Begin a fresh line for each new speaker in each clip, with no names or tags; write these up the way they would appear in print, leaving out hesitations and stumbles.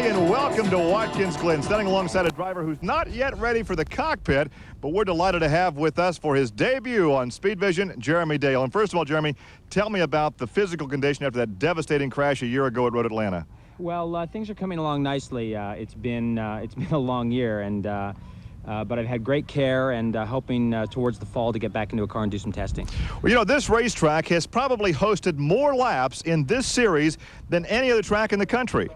everybody, and welcome to Watkins Glen, standing alongside a driver who's not yet ready for the cockpit, but we're delighted to have with us for his debut on Speed Vision, Jeremy Dale. And first of all, Jeremy, tell me about the physical condition after that devastating crash a year ago at Road Atlanta.
Well, things are coming along nicely. It's been a long year, and but I've had great care and hoping towards the fall to get back into a car and do some testing.
Well, you know, this racetrack has probably hosted more laps in this series than any other track in the country.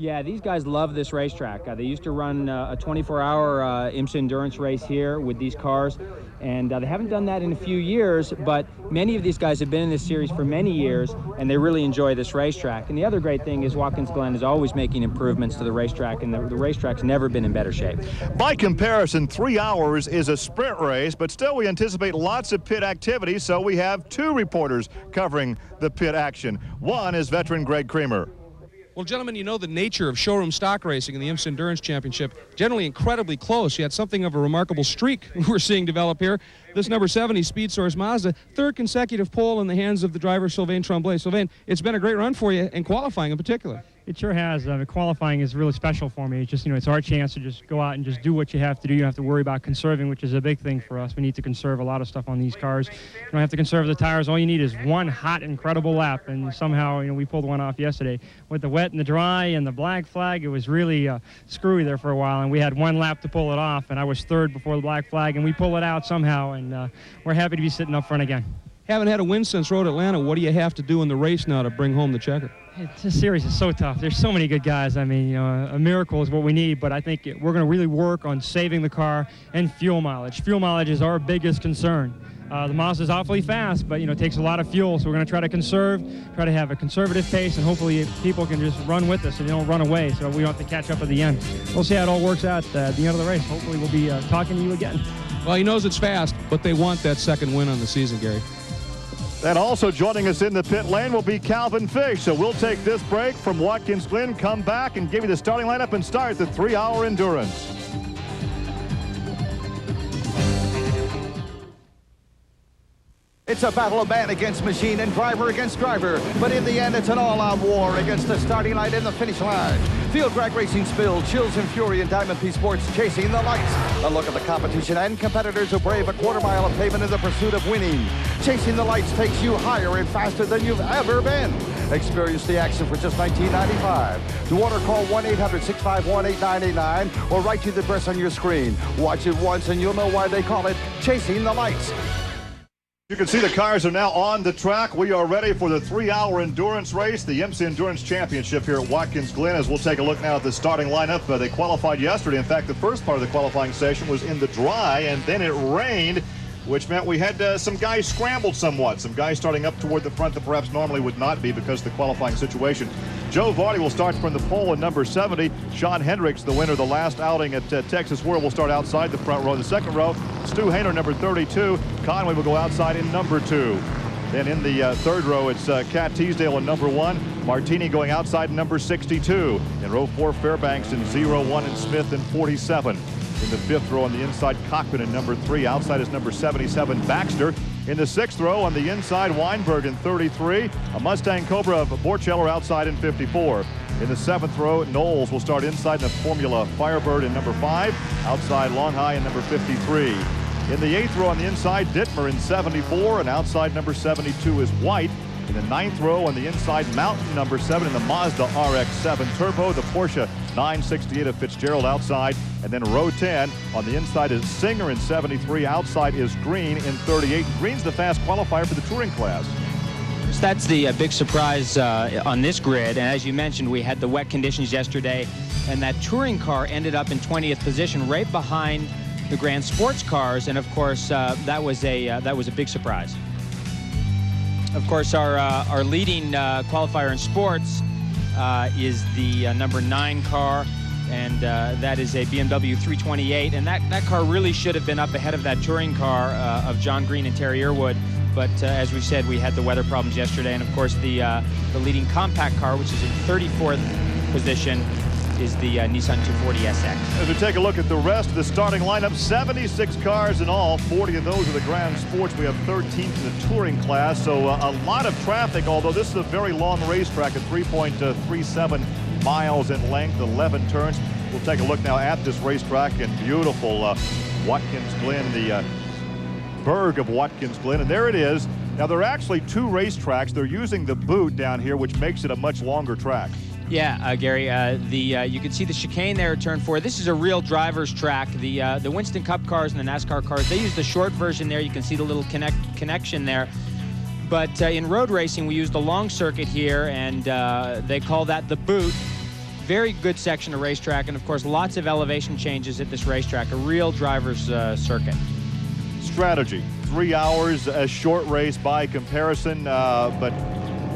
Yeah, these guys love this racetrack. They used to run a 24-hour IMSA endurance race here with these cars, and they haven't done that in a few years, but many of these guys have been in this series for many years, and they really enjoy this racetrack. And the other great thing is Watkins Glen is always making improvements to the racetrack, and the racetrack's never been in better shape.
By comparison, 3 hours is a sprint race, but still we anticipate lots of pit activity, so we have two reporters covering the pit action. One is veteran Greg Creamer.
Well, gentlemen, you know the nature of showroom stock racing in the IMSA Endurance Championship, generally incredibly close. You had something of a remarkable streak we're seeing develop here. This number 70 Speed Source Mazda, third consecutive pole in the hands of the driver Sylvain Tremblay. Sylvain, it's been a great run for you, and qualifying in particular.
It sure has. Qualifying is really special for me. It's just, it's our chance to just go out and just do what you have to do. You don't have to worry about conserving, which is a big thing for us. We need to conserve a lot of stuff on these cars. You don't have to conserve the tires. All you need is one hot, incredible lap, and somehow, we pulled one off yesterday. With the wet and the dry and the black flag, it was really screwy there for a while, and we had one lap to pull it off, and I was third before the black flag, and we pulled it out somehow, and we're happy to be sitting up front again.
Haven't had a win since Road Atlanta. What do you have to do in the race now to bring home the checker?
This series is so tough. There's so many good guys. I mean, a miracle is what we need, but I think we're going to really work on saving the car and fuel mileage. Fuel mileage is our biggest concern. The Mazda's awfully fast, but, it takes a lot of fuel, so we're going to try to conserve, try to have a conservative pace, and hopefully people can just run with us and they don't run away, so we don't have to catch up at the end. We'll see how it all works out at the end of the race. Hopefully we'll be talking to you again.
Well, he knows it's fast, but they want that second win on the season, Gary.
And also joining us in the pit lane will be Calvin Fish. So we'll take this break from Watkins Glen, come back and give you the starting lineup and start the 3-hour endurance.
It's a battle of man against machine and driver against driver, but in the end it's an all-out war against the starting line and the finish line. Field drag racing spill, chills and fury in Diamond P Sports chasing the lights. A look at the competition and competitors who brave a quarter-mile of pavement in the pursuit of winning. Chasing the lights takes you higher and faster than you've ever been. Experience the action for just $19.95. To order, call 1-800-651-8989 or write to the address on your screen. Watch it once and you'll know why they call it Chasing the Lights.
You can see the cars are now on the track. We are ready for the 3-hour endurance race, the IMSA Endurance Championship here at Watkins Glen. As we'll take a look now at the starting lineup. They qualified yesterday. In fact, the first part of the qualifying session was in the dry, and then it rained, which meant we had some guys scrambled somewhat. Some guys starting up toward the front that perhaps normally would not be because of the qualifying situation. Joe Vardy will start from the pole in number 70. Sean Hendricks, the winner of the last outing at Texas World, will start outside the front row. In the second row, Stu Hainer, number 32. Conway will go outside in number 2. Then in the third row, it's Cat Teasdale in number 1. Martini going outside in number 62. In row 4, Fairbanks in 0-1 and Smith in 47. In the fifth row on the inside, Cochran in number 3. Outside is number 77, Baxter. In the sixth row on the inside, Weinberg in 33. A Mustang Cobra of Borcheller outside in 54. In the seventh row, Knowles will start inside in the Formula Firebird in number 5. Outside, Long High in number 53. In the eighth row on the inside, Dittmer in 74. And outside number 72 is White. In the ninth row on the inside, Mountain number 7 in the Mazda RX-7 Turbo. The Porsche 968 of Fitzgerald outside. And then row 10 on the inside is Singer in 73. Outside is Green in 38. Green's the fast qualifier for the touring class.
So that's the big surprise on this grid. And as you mentioned, we had the wet conditions yesterday, and that touring car ended up in 20th position right behind the Grand Sports cars. And of course, that was a big surprise. Of course, our leading qualifier in sports is the number 9 car, and that is a BMW 328. And that car really should have been up ahead of that touring car of John Green and Terry Irwood. But as we said, we had the weather problems yesterday. And of course, the leading compact car, which is in 34th position, is the Nissan 240 SX.
As we take a look at the rest of the starting lineup, 76 cars in all, 40 of those are the Grand Sports. We have 13 in the touring class, so a lot of traffic, although this is a very long racetrack at 3.37 miles in length, 11 turns. We'll take a look now at this racetrack in beautiful Watkins Glen, the burg of Watkins Glen, and there it is. Now, there are actually two racetracks. They're using the boot down here, which makes it a much longer track.
Yeah, Gary, you can see the chicane there at turn 4. This is a real driver's track. The Winston Cup cars and the NASCAR cars, they use the short version there. You can see the little connection there. But in road racing, we use the long circuit here, and they call that the boot. Very good section of racetrack, and of course, lots of elevation changes at this racetrack. A real driver's circuit.
Strategy. 3 hours, a short race by comparison, but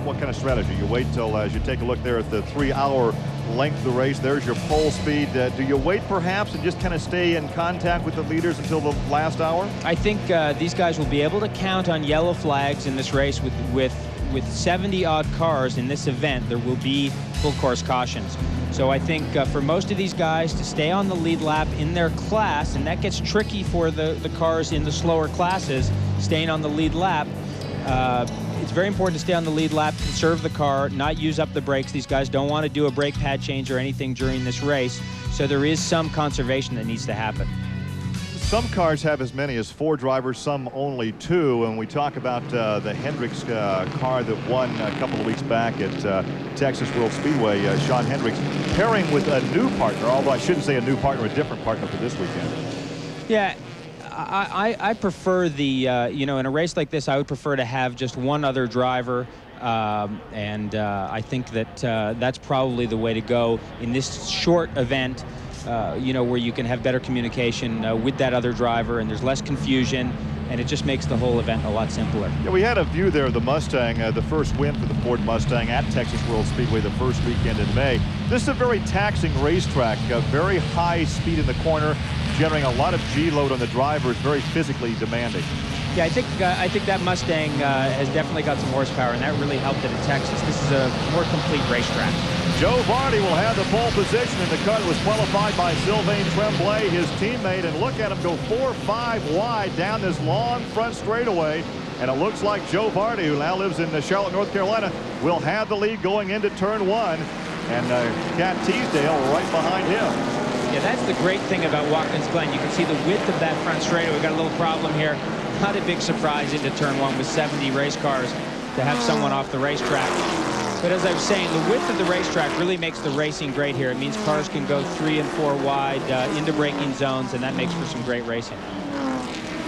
what kind of strategy? You wait till, as you take a look there at the 3-hour length of the race, there's your pole speed. Do you wait perhaps and just kind of stay in contact with the leaders until the last hour?
I think these guys will be able to count on yellow flags in this race with 70-odd cars in this event. There will be full course cautions. So I think for most of these guys to stay on the lead lap in their class, and that gets tricky for the cars in the slower classes, staying on the lead lap. It's very important to stay on the lead lap, conserve the car, not use up the brakes. These guys don't want to do a brake pad change or anything during this race. So there is some conservation that needs to happen.
Some cars have as many as 4 drivers, some only 2. And we talk about the Hendricks car that won a couple of weeks back at Texas World Speedway. Sean Hendricks pairing with a new partner, although I shouldn't say a new partner, a different partner for this weekend.
Yeah. I prefer the, in a race like this, I would prefer to have just one other driver. I think that that's probably the way to go in this short event, where you can have better communication with that other driver and there's less confusion, and it just makes the whole event a lot simpler.
Yeah, we had a view there of the Mustang, the first win for the Ford Mustang at Texas World Speedway the first weekend in May. This is a very taxing racetrack, very high speed in the corner, generating a lot of G-load on the drivers, very physically demanding.
Yeah, I think that Mustang has definitely got some horsepower, and that really helped it at Texas. This is a more complete racetrack.
Joe Vardy will have the pole position in the car that was qualified by Sylvain Tremblay, his teammate, and look at him go 4-5 wide down this long front straightaway. And it looks like Joe Vardy, who now lives in Charlotte, North Carolina, will have the lead going into turn 1. And Cat Teasdale right behind him.
Yeah, that's the great thing about Watkins Glen. You can see the width of that front straightaway. We've got a little problem here. Not a big surprise into turn 1 with 70 race cars to have someone off the racetrack. But as I was saying, the width of the racetrack really makes the racing great here. It means cars can go 3 and 4 wide into braking zones, and that makes for some great racing.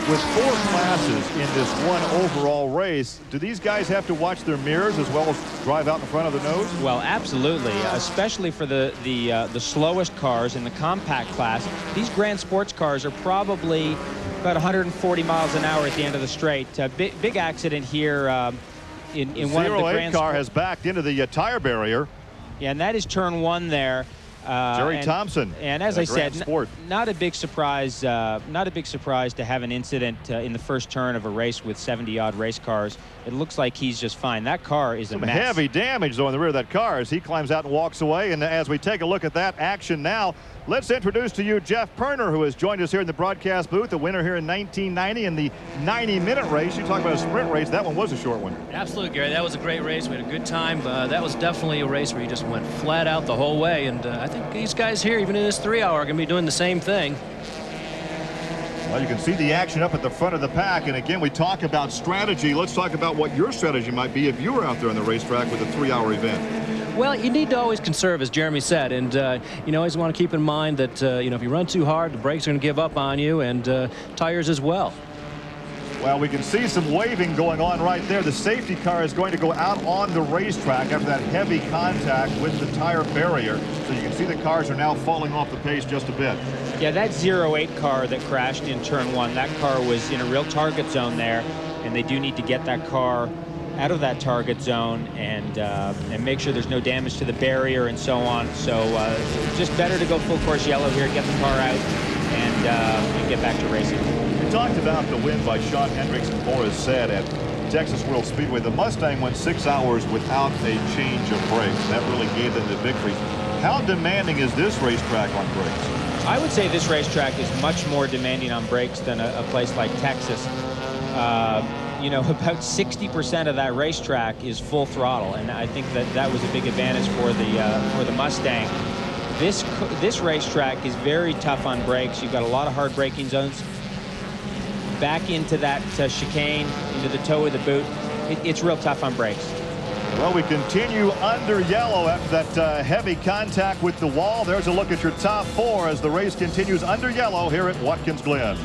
With 4 classes in this one overall race, do these guys have to watch their mirrors as well as drive out in front of the nose?
Well, absolutely, especially for the slowest cars in the compact class. These Grand Sports cars are probably about 140 miles an hour at the end of the straight. Big accident here in one of the Grand
car has backed into the tire barrier.
Yeah, and that is turn 1 there.
Jerry Thompson.
And as I said,
Sport.
not a big surprise. Not a big surprise to have an incident in the first turn of a race with 70-odd race cars. It looks like he's just fine. That car is a mess.
Heavy damage though in the rear of that car as he climbs out and walks away. And as we take a look at that action now, let's introduce to you Jeff Perner, who has joined us here in the broadcast booth, the winner here in 1990 in the 90-minute race. You talk about a sprint race. That one was a short one.
Absolutely, Gary. That was a great race. We had a good time. That was definitely a race where you just went flat out the whole way. And I think these guys here, even in this 3-hour, are going to be doing the same thing.
Well, you can see the action up at the front of the pack. And again, we talk about strategy. Let's talk about what your strategy might be if you were out there on the racetrack with a 3-hour event.
Well, you need to always conserve, as Jeremy said, and you always want to keep in mind that if you run too hard, the brakes are going to give up on you, and tires as well.
Well, we can see some waving going on right there. The safety car is going to go out on the racetrack after that heavy contact with the tire barrier. So you can see the cars are now falling off the pace just a bit.
Yeah, that 08 car that crashed in turn 1, that car was in a real target zone there, and they do need to get that car out of that target zone and make sure there's no damage to the barrier and so on. So just better to go full course yellow here, get the car out, and get back to racing.
We talked about the win by Sean Hendricks, and Morris said at Texas World Speedway, the Mustang went 6 hours without a change of brakes. That really gave them the victory. How demanding is this racetrack on brakes?
I would say this racetrack is much more demanding on brakes than a place like Texas. you know, about 60% of that racetrack is full throttle, and I think that was a big advantage for the Mustang. This racetrack is very tough on brakes. You've got a lot of hard braking zones. Back into that chicane, into the toe of the boot, it's real tough on brakes.
Well, we continue under yellow after that heavy contact with the wall. There's a look at your top 4 as the race continues under yellow here at Watkins Glen.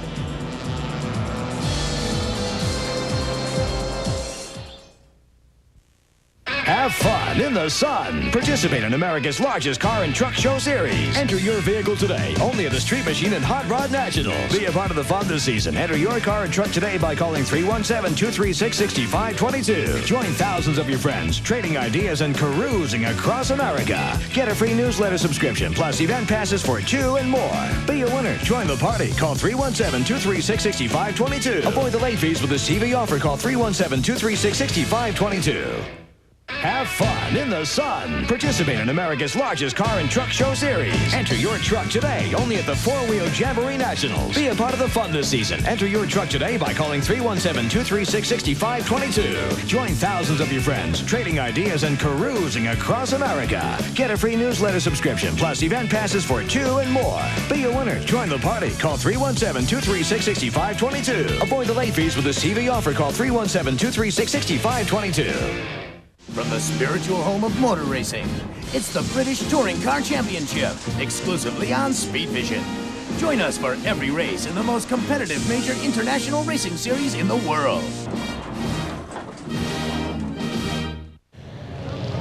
Have fun in the sun. Participate in America's largest car and truck show series. Enter your vehicle today, only at the Street Machine and Hot Rod Nationals. Be a part of the fun this season. Enter your car and truck today by calling 317-236-6522. Join thousands of your friends, trading ideas and carousing across America. Get a free newsletter subscription, plus event passes for 2 and more. Be a winner. Join the party. Call 317-236-6522. Avoid the late fees with this TV offer. Call 317-236-6522. Have fun in the sun. Participate in America's largest car and truck show series. Enter your truck today, only at the 4-Wheel Jamboree Nationals. Be a part of the fun this season. Enter your truck today by calling 317-236-6522. Join thousands of your friends, trading ideas and carousing across America. Get a free newsletter subscription, plus event passes for 2 and more. Be a winner. Join the party. Call 317-236-6522. Avoid the late fees with this TV offer. Call 317-236-6522.
From the spiritual home of motor racing, it's the British Touring Car Championship, exclusively on Speed Vision. Join us for every race in the most competitive major international racing series in the world.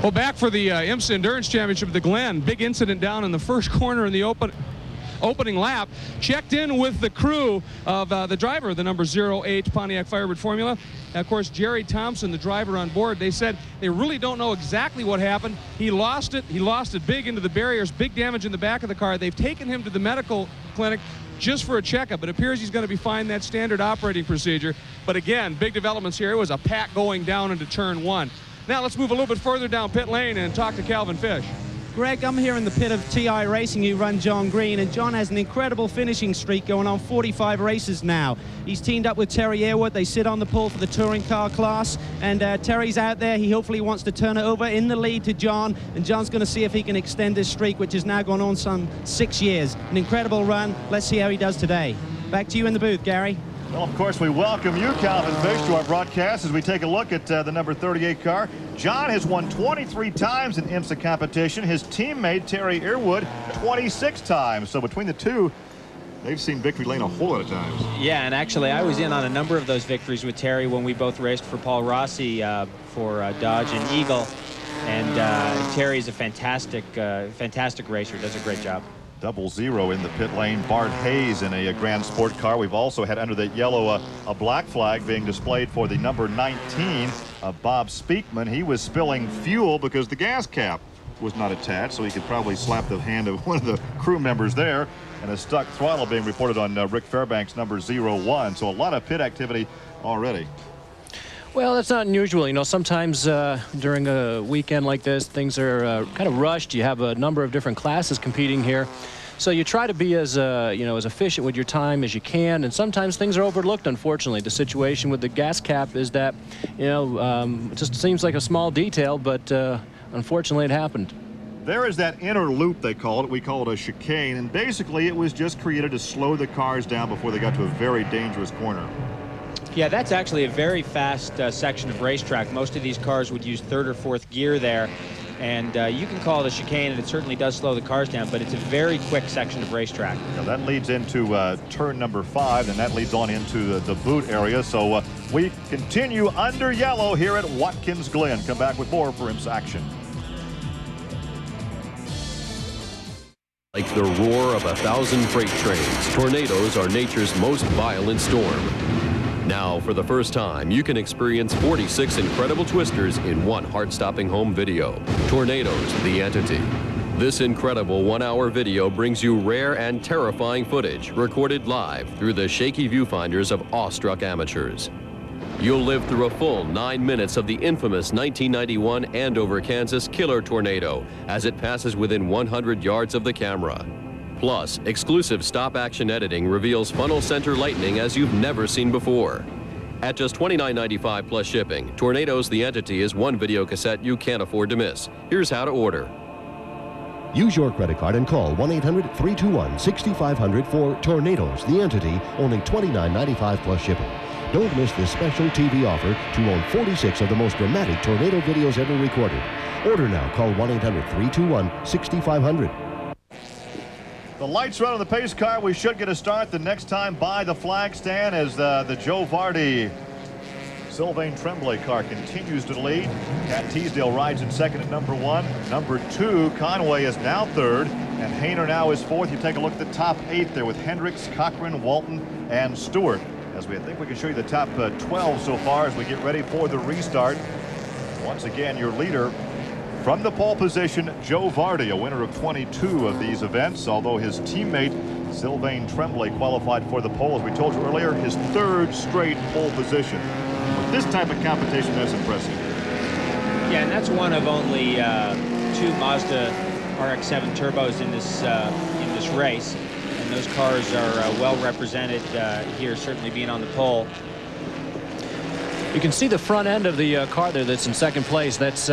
Well, back for the IMSA Endurance Championship at the Glen. Big incident down in the first corner in the opening lap. Checked in with the crew of the driver, the number 08 Pontiac Firebird Formula. Of course, Jerry Thompson, the driver on board, they said they really don't know exactly what happened. He lost it. He lost it big into the barriers, big damage in the back of the car. They've taken him to the medical clinic just for a checkup. It appears he's going to be fine. That standard operating procedure. But again, big developments here. It was a pack going down into turn 1. Now let's move a little bit further down pit lane and talk to Calvin Fish.
Greg, I'm here in the pit of TI Racing. You run John Green, and John has an incredible finishing streak going on 45 races now. He's teamed up with Terry Airwood. They sit on the pole for the touring car class, and Terry's out there. He hopefully wants to turn it over in the lead to John, and John's going to see if he can extend this streak, which has now gone on some 6 years. An incredible run. Let's see how he does today. Back to you in the booth, Gary.
Well, of course, we welcome you, Calvin Fish, to our broadcast as we take a look at the number 38 car. John has won 23 times in IMSA competition. His teammate, Terry Airwood, 26 times. So between the two, they've seen victory lane a whole lot of times.
Yeah, and actually, I was in on a number of those victories with Terry when we both raced for Paul Rossi for Dodge and Eagle. And Terry's a fantastic racer, does a great job.
00 in the pit lane. Bart Hayes in a Grand Sport car. We've also had under that yellow a black flag being displayed for the number 19 of Bob Speakman. He was spilling fuel because the gas cap was not attached, so he could probably slap the hand of one of the crew members there. And a stuck throttle being reported on Rick Fairbanks, number 01. So a lot of pit activity already.
Well, that's not unusual. You know, sometimes during a weekend like this, things are kind of rushed. You have a number of different classes competing here. So you try to be as as efficient with your time as you can, and sometimes things are overlooked, unfortunately. The situation with the gas cap is that, it just seems like a small detail, but unfortunately it happened.
There is that inner loop, they call it. We call it a chicane, and basically it was just created to slow the cars down before they got to a very dangerous corner.
Yeah, that's actually a very fast section of racetrack. Most of these cars would use 3rd or 4th gear there, and you can call it a chicane, and it certainly does slow the cars down, but it's a very quick section of racetrack.
Now that leads into turn number 5, and that leads on into the boot area. So we continue under yellow here at Watkins Glen. Come back with more for IMSA action.
Like the roar of 1,000 freight trains, tornadoes are nature's most violent storm. Now, for the first time, you can experience 46 incredible twisters in one heart-stopping home video. Tornadoes, the entity. This incredible 1-hour video brings you rare and terrifying footage recorded live through the shaky viewfinders of awestruck amateurs. You'll live through a full 9 minutes of the infamous 1991 Andover, Kansas killer tornado as it passes within 100 yards of the camera. Plus, exclusive stop-action editing reveals funnel center lightning as you've never seen before. At just $29.95 plus shipping, Tornadoes the Entity is one video cassette you can't afford to miss. Here's how to order.
Use your credit card and call 1-800-321-6500 for Tornadoes the Entity, only $29.95 plus shipping. Don't miss this special TV offer to own 46 of the most dramatic tornado videos ever recorded. Order now. Call 1-800-321-6500.
The lights are on the pace car. We should get a start the next time by the flag stand as the Joe Vardy Sylvain Tremblay car continues to lead. Cat Teasdale rides in second at number 1. Number 2, Conway, is now third, and Hayner now is fourth. You take a look at the top 8 there with Hendricks, Cochran, Walton, and Stewart. As I think we can show you the top 12 so far as we get ready for the restart. Once again, your leader from the pole position, Joe Vardy, a winner of 22 of these events, although his teammate Sylvain Tremblay qualified for the pole, as we told you earlier, his 3rd straight pole position. With this type of competition, that's impressive.
Yeah, and that's one of only 2 Mazda RX-7 turbos in this race, and those cars are well represented here, certainly being on the pole.
You can see the front end of the car there that's in second place. That's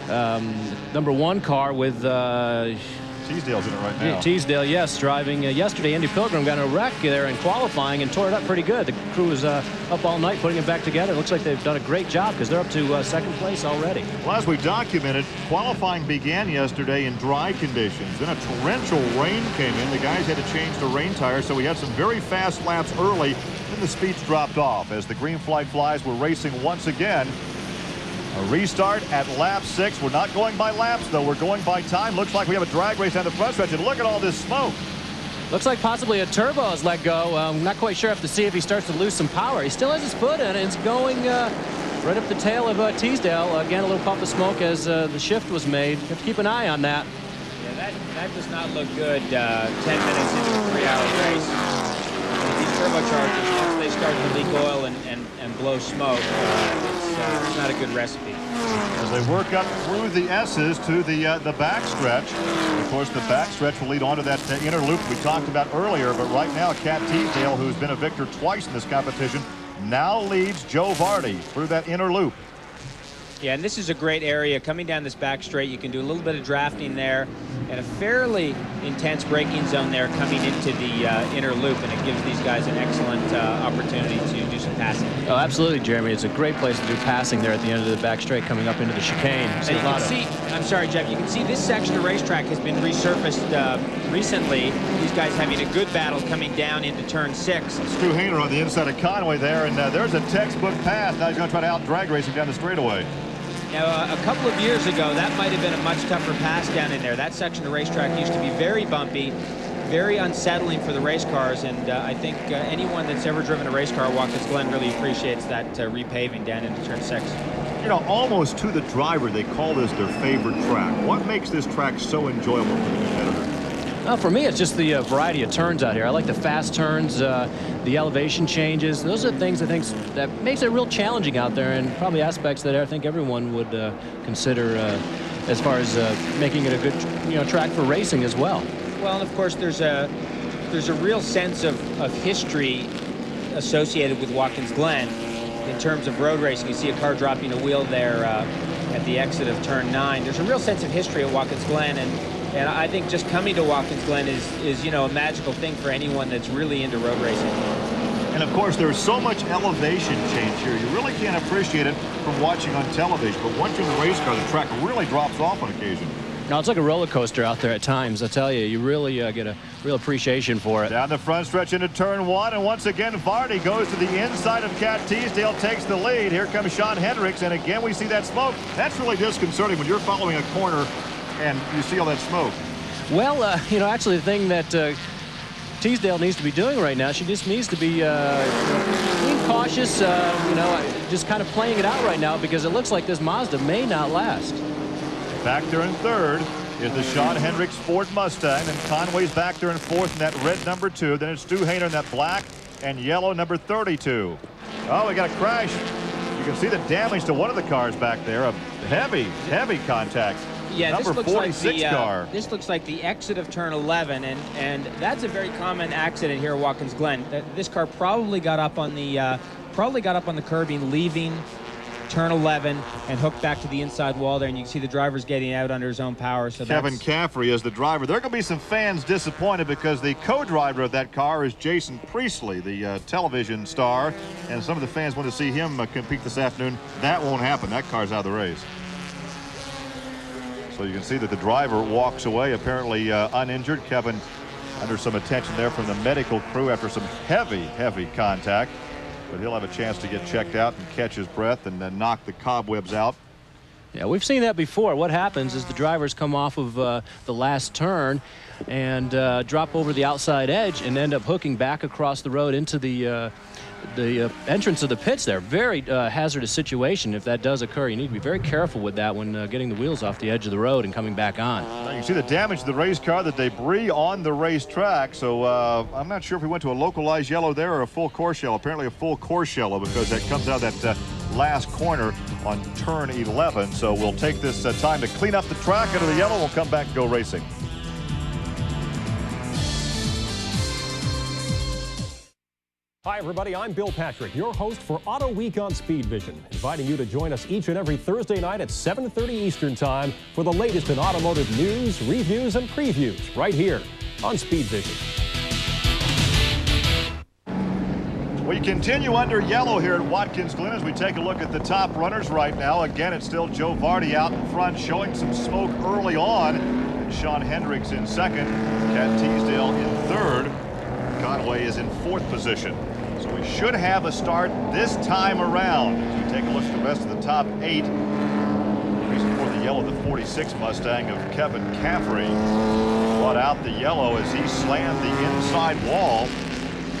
number 1 car with
Teasdale's in it right now.
Teasdale, yes, driving yesterday. Andy Pilgrim got in a wreck there in qualifying and tore it up pretty good. The crew was up all night putting it back together. It looks like they've done a great job because they're up to second place already.
Well, as we documented, qualifying began yesterday in dry conditions. Then a torrential rain came in. The guys had to change the rain tires, so we had some very fast laps early. Then the speeds dropped off as the green flag flies were racing once again. A restart at lap 6. We're not going by laps, though. We're going by time. Looks like we have a drag race down the front stretch, and look at all this smoke.
Looks like possibly a turbo has let go. I'm not quite sure. Have to see if he starts to lose some power. He still has his foot in it. It's going right up the tail of Teasdale. Again, a little puff of smoke as the shift was made. You have to keep an eye on that.
Yeah, that does not look good 10 minutes into a 3-hour race. These turbochargers, once they start to leak oil and blow smoke, it's not a good recipe.
As they work up through the S's to the backstretch. Of course, the backstretch will lead on to that inner loop we talked about earlier. But right now, Cat Teasdale, who's been a victor twice in this competition, now leads Joe Vardy through that inner loop.
Yeah, and this is a great area. Coming down this back straight, you can do a little bit of drafting there and a fairly intense braking zone there coming into the inner loop, and it gives these guys an excellent opportunity to do some passing.
Oh, absolutely, Jeremy. It's a great place to do passing there at the end of the back straight coming up into the chicane.
And you can see, I'm sorry, Jeff, you can see this section of racetrack has been resurfaced recently. These guys having a good battle coming down into turn 6.
Stu Hayner on the inside of Conway there, and there's a textbook pass. Now he's going to try to out-drag racing down the straightaway.
Now, a couple of years ago, that might have been a much tougher pass down in there. That section of racetrack used to be very bumpy, very unsettling for the race cars, and I think anyone that's ever driven a race car at Watkins Glen really appreciates that repaving down into turn 6.
You know, almost to the driver, they call this their favorite track. What makes this track so enjoyable for the competitor?
For me, it's just the variety of turns out here. I like the fast turns, the elevation changes. Those are things I think that makes it real challenging out there, and probably aspects that I think everyone would consider as far as making it a good track for racing as well.
Well, and of course, there's a real sense of history associated with Watkins Glen in terms of road racing. You see a car dropping a wheel there at the exit of turn 9. There's a real sense of history at Watkins Glen, and I think just coming to Watkins Glen is a magical thing for anyone that's really into road racing.
And of course, there's so much elevation change here. You really can't appreciate it from watching on television. But once you're in the race car, the track really drops off on occasion.
No, it's like a roller coaster out there at times. I tell you, you really get a real appreciation for it.
Down the front stretch into turn 1, and once again, Vardy goes to the inside of Cat Teasdale, takes the lead. Here comes Sean Hendricks, and again we see that smoke. That's really disconcerting when you're following a corner and you see all that smoke.
Well, actually the thing that Teasdale needs to be doing right now, she just needs to be being cautious, just kind of playing it out right now, because it looks like this Mazda may not last.
Back there in third is the Sean Hendricks Ford Mustang, and Conway's back there in fourth in that red number 2. Then it's Stu Hayner in that black and yellow number 32. Oh, we got a crash. You can see the damage to one of the cars back there. A heavy contact.
Yeah,
number
this looks
46
like the,
car.
This looks like the exit of turn 11, and that's a very common accident here at Watkins Glen. This car probably got up on the probably got up on the curbing, leaving turn 11 and hooked back to the inside wall there, and you can see the driver's getting out under his own power. So
Kevin Caffrey is the driver. There are going to be some fans disappointed because the co-driver of that car is Jason Priestley, the television star, and some of the fans want to see him compete this afternoon. That won't happen. That car's out of the race. So you can see that the driver walks away, apparently uninjured. Kevin under some attention there from the medical crew after some heavy contact. But he'll have a chance to get checked out and catch his breath and then knock the cobwebs out.
Yeah, we've seen that before. What happens is the drivers come off of the last turn and drop over the outside edge and end up hooking back across the road into the entrance of the pits there. Very hazardous situation if that does occur. You need to be very careful with that when getting the wheels off the edge of the road and coming back on.
Now you see the damage to the race car, the debris on the racetrack. So I'm not sure if we went to a localized yellow there or a full course yellow. Apparently a full course yellow because that comes out of that last corner on turn 11. So we'll take this time to clean up the track out of the yellow. We'll come back and go racing.
Hi, everybody. I'm Bill Patrick, your host for Auto Week on Speed Vision, inviting you to join us each and every Thursday night at 7:30 Eastern Time for the latest in automotive news, reviews, and previews right here on Speed Vision.
We continue under yellow here at Watkins Glen as we take a look at the top runners right now. Again, it's still Joe Vardy out in front, showing some smoke early on. And Sean Hendricks in second, Cat Teasdale in third. Conway is in fourth position. So we should have a start this time around. As we take a look at the rest of the top 8. Reason for the yellow, the 46 Mustang of Kevin Caffrey. Brought out the yellow as he slammed the inside wall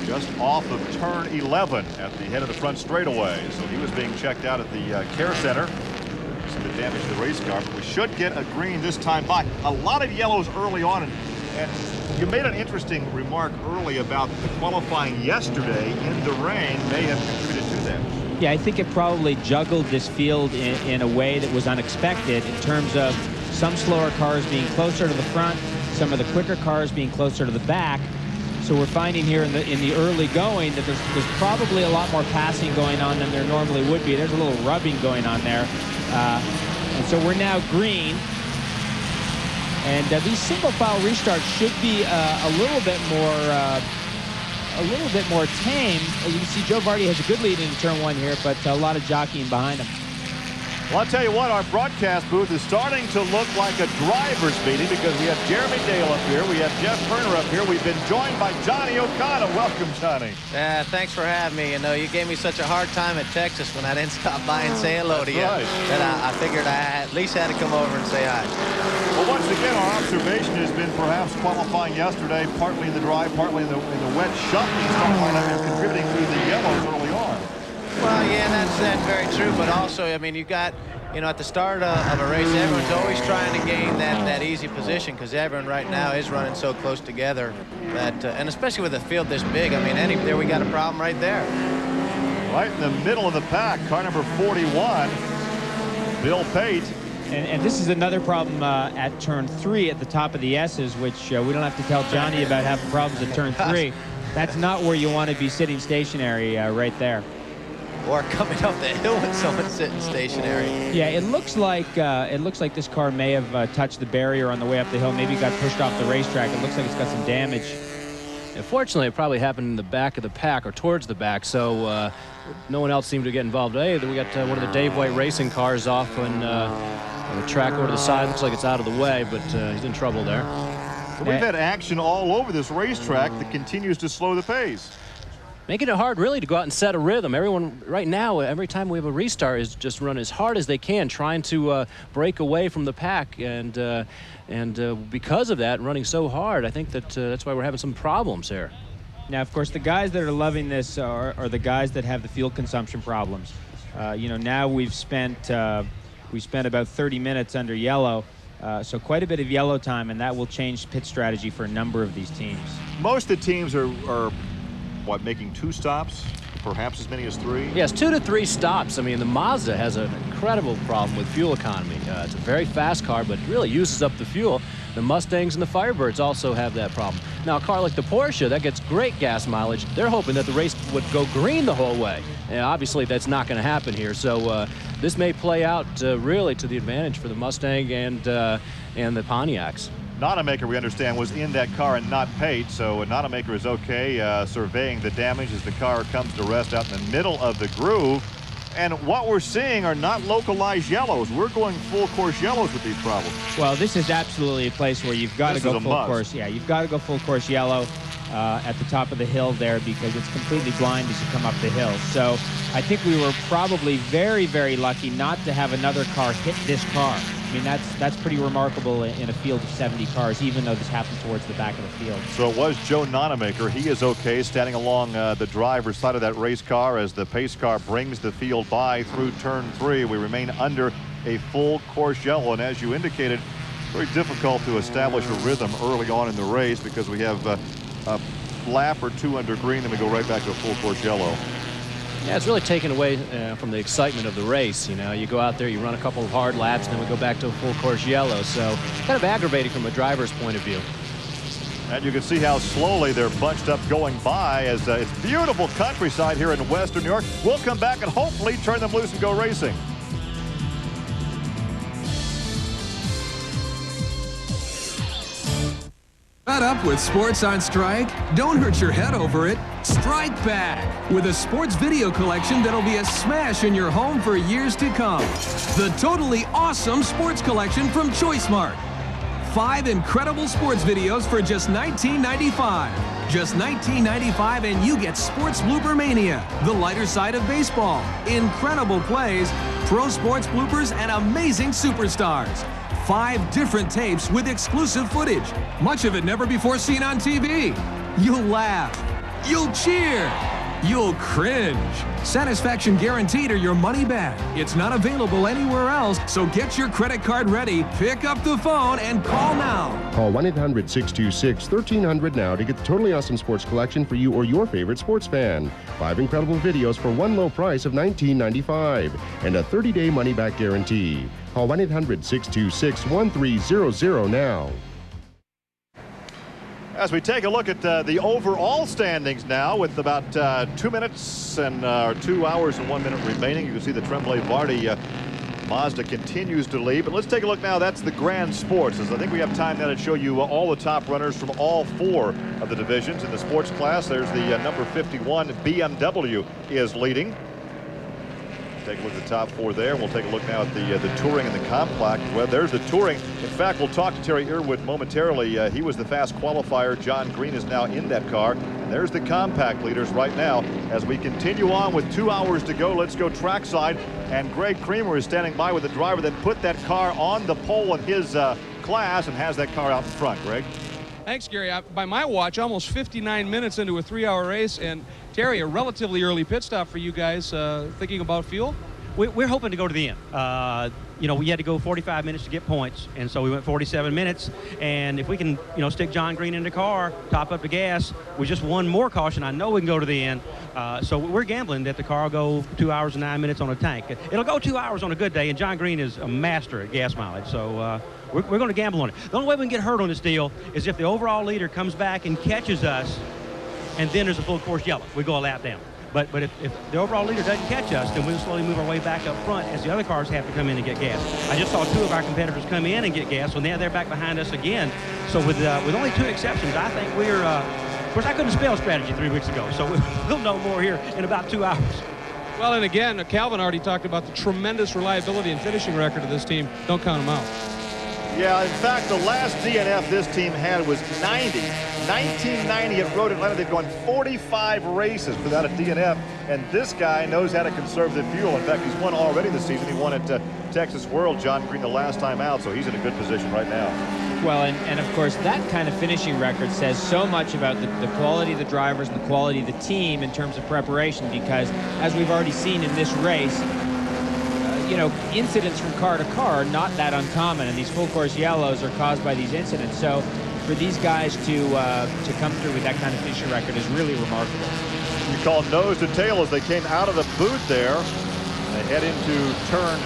just off of turn 11 at the head of the front straightaway. So he was being checked out at the care center. See the damage to the race car, but we should get a green this time by. A lot of yellows early on, and you made an interesting remark early about the qualifying yesterday in the rain may have contributed to that.
Yeah, I think it probably juggled this field in a way that was unexpected in terms of some slower cars being closer to the front, some of the quicker cars being closer to the back. So we're finding here in the early going that there's probably a lot more passing going on than there normally would be. There's a little rubbing going on there. And so we're now green. And these single file restarts should be a little bit more tame. As you can see, Joe Vardy has a good lead in turn 1 here, but a lot of jockeying behind him.
Well, I'll tell you what, our broadcast booth is starting to look like a driver's meeting because we have Jeremy Dale up here, we have Jeff Turner up here, we've been joined by Johnny O'Connor. Welcome, Johnny.
Thanks for having me. You know, you gave me such a hard time at Texas when I didn't stop by and say hello to you.
Right.
That I figured I at least had to come over and say hi.
Well, once again, our observation has been perhaps qualifying yesterday, partly in the dry, partly in the wet, shuffling start lineup and contributing to the yellows early on.
Well, yeah, that's very true. But also, I mean, you've got, you know, at the start of a race, everyone's always trying to gain that easy position because everyone right now is running so close together that, and especially with a field this big, I mean, there we got a problem right there.
Right in the middle of the pack, car number 41, Bill Pate.
And this is another problem at turn 3 at the top of the S's, which we don't have to tell Johnny about having problems at turn 3. That's not where you want to be sitting stationary right there.
Or coming up the hill with someone sitting stationary.
Yeah, it looks like this car may have touched the barrier on the way up the hill. Maybe got pushed off the racetrack. It looks like it's got some damage.
And fortunately, it probably happened in the back of the pack or towards the back, so no one else seemed to get involved. Hey, we got one of the Dave White racing cars off on the track over to the side. Looks like it's out of the way, but he's in trouble there.
We've had action all over this racetrack that continues to slow the pace.
Making it hard, really, to go out and set a rhythm. Everyone right now, every time we have a restart, is just run as hard as they can, trying to break away from the pack. And because of that, running so hard, I think that's why we're having some problems here.
Now, of course, the guys that are loving this are the guys that have the fuel consumption problems. You know, now we spent about 30 minutes under yellow. So quite a bit of yellow time, and that will change pit strategy for a number of these teams.
Most of the teams are what, making 2 stops perhaps as many as 3?
Yes, 2 to 3 stops. I mean, the Mazda has an incredible problem with fuel economy. It's a very fast car, but it really uses up the fuel. The Mustangs and the Firebirds also have that problem. Now, a car like the Porsche that gets great gas mileage, they're hoping that the race would go green the whole way. And obviously, that's not going to happen here. So this may play out really to the advantage for the Mustang and the Pontiacs.
Nonamaker, we understand, was in that car and not paid, so Nonamaker is okay surveying the damage as the car comes to rest out in the middle of the groove. And what we're seeing are not localized yellows. We're going full course yellows with these problems.
Well, this is absolutely a place where you've got to go full course. Yeah, you've got to go full course yellow at the top of the hill there because it's completely blind as you come up the hill. So I think we were probably very, very lucky not to have another car hit this car. I mean, that's pretty remarkable in a field of 70 cars, even though this happened towards the back of the field.
So it was Joe Nonamaker. He is okay standing along the driver's side of that race car as the pace car brings the field by through turn 3. We remain under a full course yellow, and as you indicated, very difficult to establish a rhythm early on in the race because we have a lap or 2 under green, and we go right back to a full course yellow.
Yeah, it's really taken away from the excitement of the race. You know, you go out there, you run a couple of hard laps, and then we go back to a full course yellow. So kind of aggravating from a driver's point of view.
And you can see how slowly they're bunched up going by as it's beautiful countryside here in Western New York. We'll come back and hopefully turn them loose and go racing.
Fed up with sports on strike? Don't hurt your head over it. Strike back with a sports video collection that'll be a smash in your home for years to come. The totally awesome sports collection from ChoiceMart. 5 incredible sports videos for just $19.95. Just $19.95 and you get Sports Blooper Mania, the lighter side of baseball, incredible plays, pro sports bloopers, and amazing superstars. 5 different tapes with exclusive footage, much of it never before seen on TV. You'll laugh, you'll cheer, you'll cringe. Satisfaction guaranteed or your money back. It's not available anywhere else, so get your credit card ready, pick up the phone, and call now.
Call 1-800-626-1300 now to get the totally awesome sports collection for you or your favorite sports fan. 5 incredible videos for one low price of $19.95 and a 30-day money-back guarantee. Call 1-800-626-1300 now.
As we take a look at the overall standings now with about 2 minutes and 2 hours and 1 minute remaining, you can see the Tremblay Vardy Mazda continues to lead. But let's take a look now. That's the Grand Sports, as I think we have time now to show you all the top runners from all 4 of the divisions in the sports class. There's the number 51 BMW is leading. Take a look at the top 4 there. We'll take a look now at the Touring and the Compact. Well, there's the Touring. In fact, we'll talk to Terry Irwood momentarily. He was the fast qualifier. John Green is now in that car. And there's the Compact leaders right now. As we continue on with 2 hours to go, let's go trackside. And Greg Creamer is standing by with the driver that put that car on the pole in his class and has that car out in front. Greg?
Thanks, Gary. By my watch, almost 59 minutes into a 3-hour race. And Terry, a relatively early pit stop for you guys. Thinking about fuel?
We're hoping to go to the end. You know, we had to go 45 minutes to get points, and so we went 47 minutes. And if we can, you know, stick John Green in the car, top up the gas, with just one more caution, I know we can go to the end. So we're gambling that the car will go 2 hours and 9 minutes on a tank. It'll go 2 hours on a good day, and John Green is a master at gas mileage. So we're going to gamble on it. The only way we can get hurt on this deal is if the overall leader comes back and catches us, and then there's a full course yellow. We go a lap down. But if the overall leader doesn't catch us, then we'll slowly move our way back up front as the other cars have to come in and get gas. I just saw 2 of our competitors come in and get gas, so now they're back behind us again. So with only 2 exceptions, I think we're of course, I couldn't spell strategy 3 weeks ago, so we'll know more here in about 2 hours.
Well, and again, Calvin already talked about the tremendous reliability and finishing record of this team. Don't count them out.
Yeah, in fact, the last DNF this team had was 90. 1990 at Road Atlanta. They've gone 45 races without a DNF, and this guy knows how to conserve the fuel. In fact, he's won already this season. He won at Texas World, John Green, the last time out, so he's in a good position right now.
Well, and of course, that kind of finishing record says so much about the quality of the drivers and the quality of the team in terms of preparation, because as we've already seen in this race, you know, incidents from car to car are not that uncommon, and these full course yellows are caused by these incidents. So for these guys to come through with that kind of finishing record is really remarkable.
you call nose to tail as they came out of the boot there. They head into turn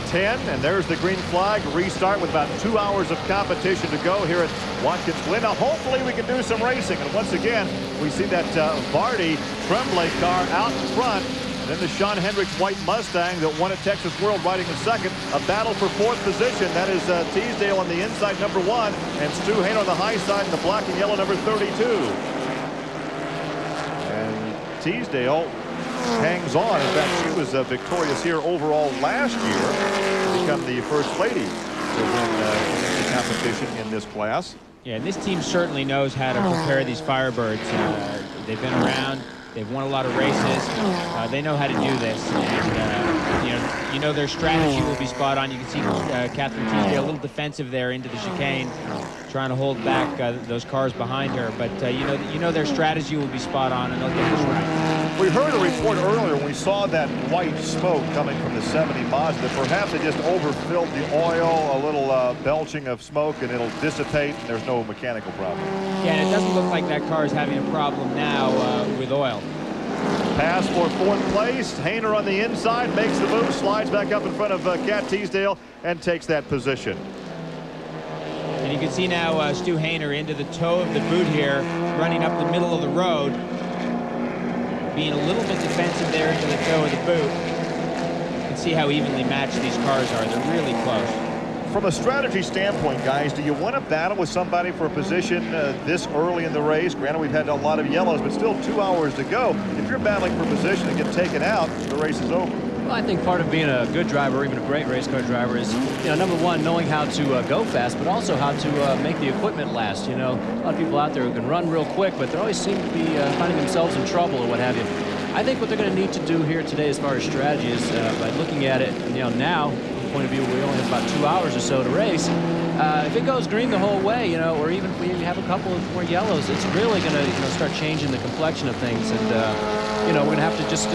10, and there's the green flag. Restart with about 2 hours of competition to go here at Watkins Glen. Now, hopefully we can do some racing. And once again, we see that Vardy Tremblay car out in front. Then the Sean Hendricks white Mustang that won at Texas World riding in second. A battle for fourth position. That is Teasdale on the inside, number 1, and Stu Hain on the high side in the black and yellow, number 32. And Teasdale hangs on. In fact, she was victorious here overall last year to become the first lady to win the competition in this class.
Yeah, and this team certainly knows how to prepare these Firebirds. They've been around. They've won a lot of races. They know how to do this. And, you know their strategy will be spot on. You can see Catherine Teasdale a little defensive there into the chicane, trying to hold back those cars behind her. But you know their strategy will be spot on, and they'll get this right.
We heard a report earlier when we saw that white smoke coming from the 70 Mazda that perhaps they just overfilled the oil, a little belching of smoke, and it'll dissipate, and there's no mechanical problem.
Yeah, and it doesn't look like that car is having a problem now with oil.
Pass for fourth place. Hayner on the inside makes the move, slides back up in front of Cat Teasdale, and takes that position.
And you can see now Stu Hayner into the toe of the boot here, running up the middle of the road, being a little bit defensive there into the toe of the boot. You can see how evenly matched these cars are. They're really close.
From a strategy standpoint, guys, do you want to battle with somebody for a position this early in the race? Granted, we've had a lot of yellows, but still 2 hours to go. If you're battling for position and get taken out, the race is over.
Well, I think part of being a good driver, or even a great race car driver, is, number one, knowing how to go fast, but also how to make the equipment last. A lot of people out there who can run real quick, but they always seem to be finding themselves in trouble or what have you. I think what they're going to need to do here today as far as strategy is by looking at it, now, point of view, we only have about 2 hours or so to race. If it goes green the whole way, or even if we have a couple of more yellows, it's really going to start changing the complexion of things. And we're going to have to just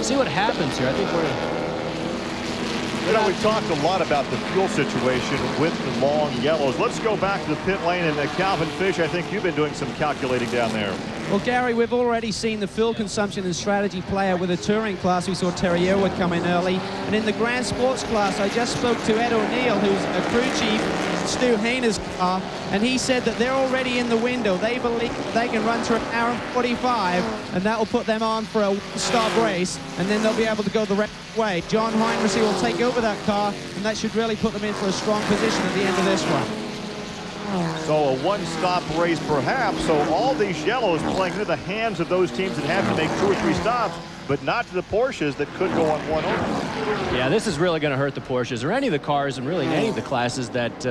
see what happens here. I think
we've talked a lot about the fuel situation with the long yellows. Let's go back to the pit lane, and Calvin Fish, I think you've been doing some calculating down there.
Well, Gary, we've already seen the fuel consumption and strategy play out with the touring class. We saw Terry Airwood come in early. And in the Grand Sports class, I just spoke to Ed O'Neill, who's a crew chief, Stu Hayner's car, and he said that they're already in the window. They believe they can run through an hour and 45, and that will put them on for a one-stop race, and then they'll be able to go the rest of the way. John Heinrichs will take over that car, and that should really put them in for a strong position at the end of this one.
So a one-stop race perhaps. So all these yellows playing into the hands of those teams that have to make 2 or 3 stops, but not to the Porsches that could go on one over.
Yeah, this is really going to hurt the Porsches or any of the cars and really any of the classes that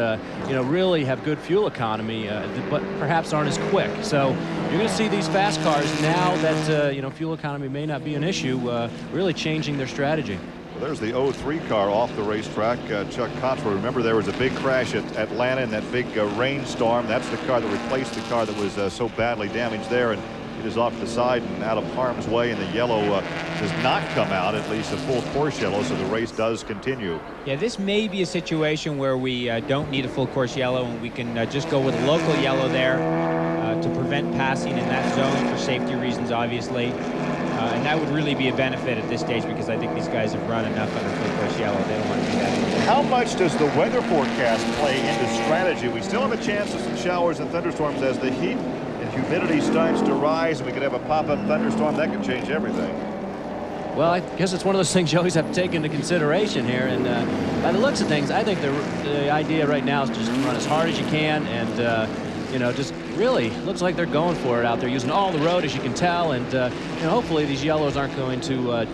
really have good fuel economy, but perhaps aren't as quick. So you're going to see these fast cars now that fuel economy may not be an issue, really changing their strategy.
Well, there's the 03 car off the racetrack. Chuck Cottrell, remember there was a big crash at Atlanta in that big rainstorm. That's the car that replaced the car that was so badly damaged there, and it is off to the side and out of harm's way, and the yellow does not come out, at least a full course yellow, so the race does continue.
Yeah, this may be a situation where we don't need a full course yellow, and we can just go with a local yellow there to prevent passing in that zone for safety reasons, obviously. And that would really be a benefit at this stage, because I think these guys have run enough under full course yellow. They don't want to do that anymore.
How much does the weather forecast play into strategy? We still have a chance of some showers and thunderstorms as the heat and humidity starts to rise, and we could have a pop-up thunderstorm. That could change everything.
Well, I guess it's one of those things you always have to take into consideration here. And by the looks of things, I think the idea right now is just to run as hard as you can, and just really looks like they're going for it out there, using all the road, as you can tell. And hopefully these yellows aren't going to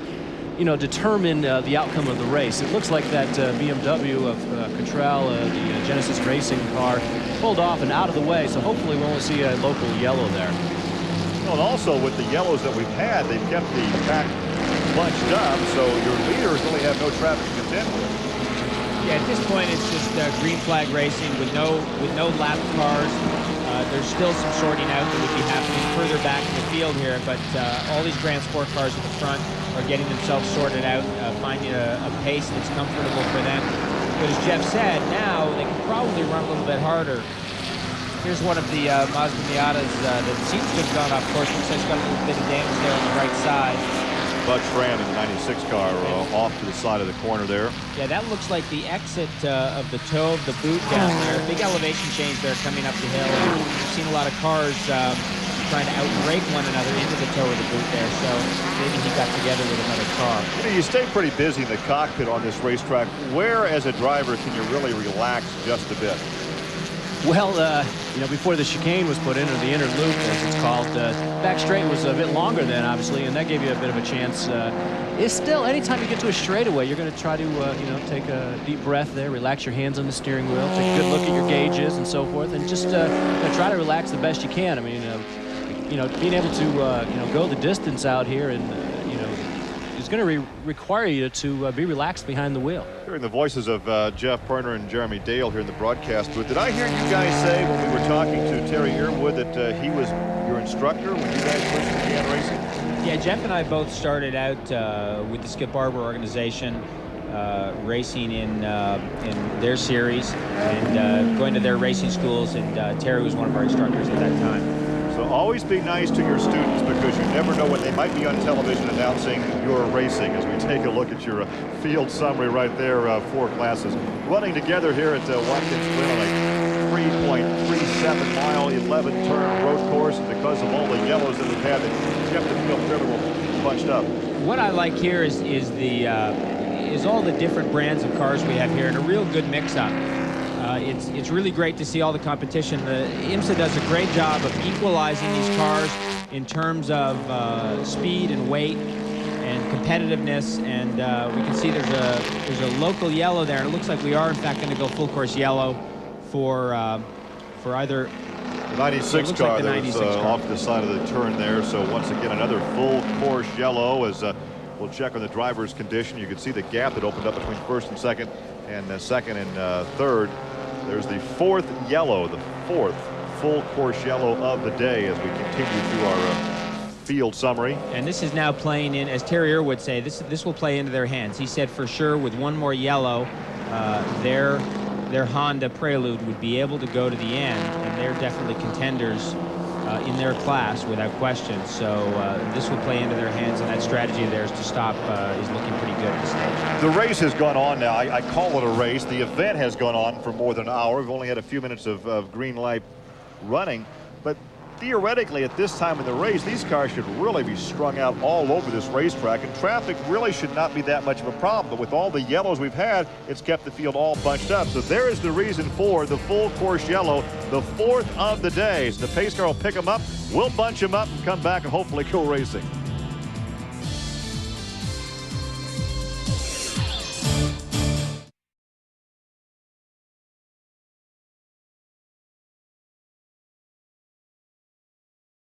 determine the outcome of the race. It looks like that BMW of Cottrell, the Genesis Racing car, pulled off and out of the way, so hopefully we'll only see a local yellow there.
And also with the yellows that we've had, they've kept the pack bunched up, so your leaders really have no traffic to contend with.
Yeah, at this point it's just green flag racing with no lap cars. There's still some sorting out that would be happening further back in the field here, but all these Grand Sport cars at the front are getting themselves sorted out, finding a pace that's comfortable for them. But as Jeff said, now they can probably run a little bit harder Here's one of the Mazda Miatas that seems to have gone off course. Looks like it's got a little bit of damage there on the right side.
Bud Schramm in the 96 car off to the side of the corner there.
Yeah, that looks like the exit of the toe of the boot down there. Big elevation change there coming up the hill. We've seen a lot of cars trying to outbrake one another into the toe of the boot there, so maybe he got together with another car.
You know, you stay pretty busy in the cockpit on this racetrack. Where, as a driver, can you really relax just a bit?
Well, you know, before the chicane was put in, or the inner loop, as it's called, back straight was a bit longer then, obviously, and that gave you a bit of a chance. It's still, anytime you get to a straightaway, you're going to try to, you know, take a deep breath there, relax your hands on the steering wheel, take a good look at your gauges and so forth, and just you know, try to relax the best you can. I mean, you know, being able to, you know, go the distance out here and, you know, is going to require you to be relaxed behind the wheel.
Hearing the voices of Jeff Perner and Jeremy Dale here in the broadcast booth. Did I hear you guys say when we were talking to Terry Earwood that he was your instructor when you guys first began racing?
Yeah, Jeff and I both started out with the Skip Barber organization, racing in their series and going to their racing schools, and Terry was one of our instructors at that time.
So always be nice to your students, because you never know when they might be on television announcing your racing. As we take a look at your field summary right there, 4 classes running together here at Watkins Glen on a 3.37 mile, 11 turn road course, and because of all the yellows that we've had, that kept the field fairly well bunched up.
What I like here is all the different brands of cars we have here, and a real good mix-up. It's really great to see all the competition. The IMSA does a great job of equalizing these cars in terms of speed and weight and competitiveness, and we can see there's a local yellow there, and it looks like we are in fact going to go full course yellow for either
the 96 car
like
that was off the side of the turn there. So once again, another full course yellow as we'll check on the driver's condition. You can see the gap that opened up between first and second and third. There's the 4th yellow, the 4th full course yellow of the day as we continue through our field summary.
And this is now playing in, as Terry Earwood would say, this will play into their hands. He said for sure with one more yellow, their Honda Prelude would be able to go to the end, and they're definitely contenders in their class without question. So this will play into their hands, and that strategy of theirs to stop is looking pretty good at this stage.
The race has gone on now. I call it a race. The event has gone on for more than an hour. We've only had a few minutes of green light running, but theoretically at this time in the race, these cars should really be strung out all over this racetrack, and traffic really should not be that much of a problem. But with all the yellows we've had, it's kept the field all bunched up. So there is the reason for the full course yellow, the 4th of the day. So the pace car will pick them up, we'll bunch them up and come back and hopefully go racing.